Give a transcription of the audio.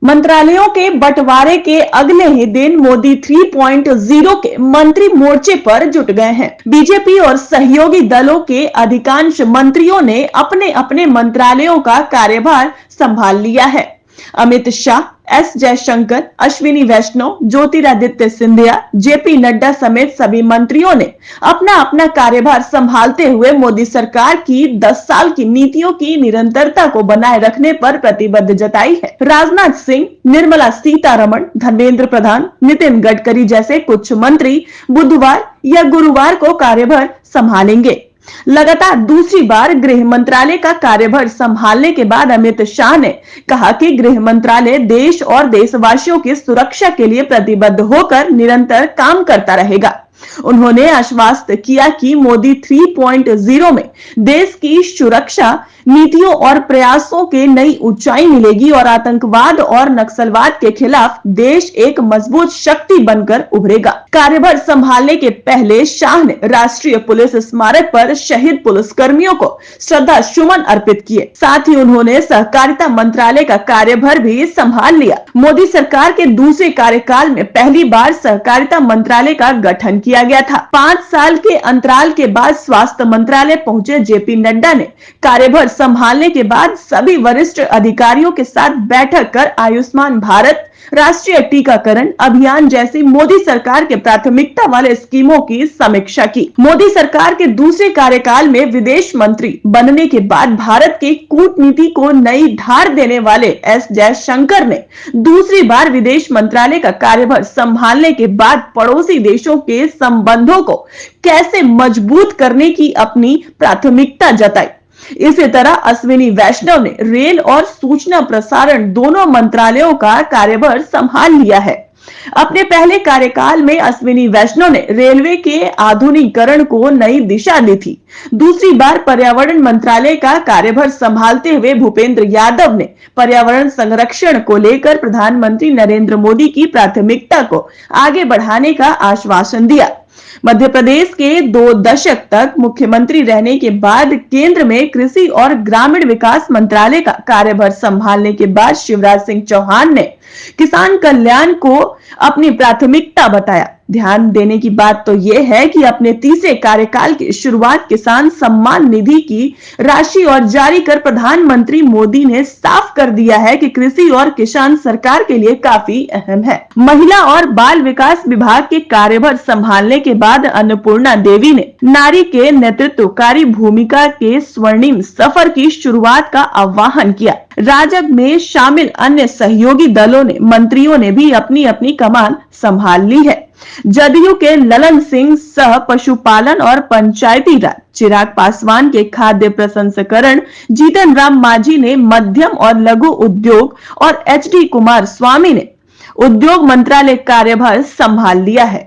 मंत्रालयों के बंटवारे के अगले ही दिन मोदी 3.0 के मंत्री मोर्चे पर जुट गए हैं। बीजेपी और सहयोगी दलों के अधिकांश मंत्रियों ने अपने अपने मंत्रालयों का कार्यभार संभाल लिया है। अमित शाह, एस जयशंकर, अश्विनी वैष्णव, ज्योतिरादित्य सिंधिया, जेपी नड्डा समेत सभी मंत्रियों ने अपना अपना कार्यभार संभालते हुए मोदी सरकार की 10 साल की नीतियों की निरंतरता को बनाए रखने पर प्रतिबद्ध जताई है। राजनाथ सिंह, निर्मला सीतारमण, धर्मेंद्र प्रधान, नितिन गडकरी जैसे कुछ मंत्री बुधवार या गुरुवार को कार्यभार संभालेंगे। लगातार दूसरी बार गृह मंत्रालय का कार्यभार संभालने के बाद अमित शाह ने कहा कि गृह मंत्रालय देश और देशवासियों की सुरक्षा के लिए प्रतिबद्ध होकर निरंतर काम करता रहेगा। उन्होंने आश्वस्त किया कि मोदी 3.0 में देश की सुरक्षा नीतियों और प्रयासों के नई ऊंचाई मिलेगी और आतंकवाद और नक्सलवाद के खिलाफ देश एक मजबूत शक्ति बनकर उभरेगा। कार्यभार संभालने के पहले शाह ने राष्ट्रीय पुलिस स्मारक पर शहीद पुलिसकर्मियों को श्रद्धा सुमन अर्पित किए। साथ ही उन्होंने सहकारिता मंत्रालय का कार्यभार भी संभाल लिया। मोदी सरकार के दूसरे कार्यकाल में पहली बार सहकारिता मंत्रालय का गठन किया गया था। 5 साल के अंतराल के बाद स्वास्थ्य मंत्रालय पहुंचे जेपी नड्डा ने कार्यभार संभालने के बाद सभी वरिष्ठ अधिकारियों के साथ बैठक कर आयुष्मान भारत, राष्ट्रीय टीकाकरण अभियान जैसी मोदी सरकार के प्राथमिकता वाले स्कीमों की समीक्षा की। मोदी सरकार के दूसरे कार्यकाल में विदेश मंत्री बनने के बाद भारत की कूटनीति को नई धार देने वाले एस जयशंकर ने दूसरी बार विदेश मंत्रालय का कार्यभार संभालने के बाद पड़ोसी देशों के संबंधों को कैसे मजबूत करने की अपनी प्राथमिकता जताई। इसी तरह अश्विनी वैष्णव ने रेल और सूचना प्रसारण दोनों मंत्रालयों का कार्यभार संभाल लिया है। अपने पहले कार्यकाल में अश्विनी वैष्णव ने रेलवे के आधुनिकीकरण को नई दिशा दी थी। दूसरी बार पर्यावरण मंत्रालय का कार्यभार संभालते हुए भूपेंद्र यादव ने पर्यावरण संरक्षण को लेकर प्रधानमंत्री नरेंद्र मोदी की प्राथमिकता को आगे बढ़ाने का आश्वासन दिया। मध्य प्रदेश के 2 दशक तक मुख्यमंत्री रहने के बाद केंद्र में कृषि और ग्रामीण विकास मंत्रालय का कार्यभार संभालने के बाद शिवराज सिंह चौहान ने किसान कल्याण को अपनी प्राथमिकता बताया। ध्यान देने की बात तो यह है कि अपने तीसरे कार्यकाल की शुरुआत किसान सम्मान निधि की राशि और जारी कर प्रधानमंत्री मोदी ने साफ कर दिया है कि कृषि और किसान सरकार के लिए काफी अहम है। महिला और बाल विकास विभाग के कार्यभार संभालने के बाद अन्नपूर्णा देवी ने नारी के नेतृत्वकारी भूमिका के स्वर्णिम सफर की शुरुआत का आह्वान किया। राजग में शामिल अन्य सहयोगी दलों ने मंत्रियों ने भी अपनी अपनी कमान संभाल ली है। जदयू के ललन सिंह सह पशुपालन और पंचायती राज, चिराग पासवान के खाद्य प्रसंस्करण, जीतन राम मांझी ने मध्यम और लघु उद्योग और एचडी कुमार स्वामी ने उद्योग मंत्रालय कार्यभार संभाल लिया है।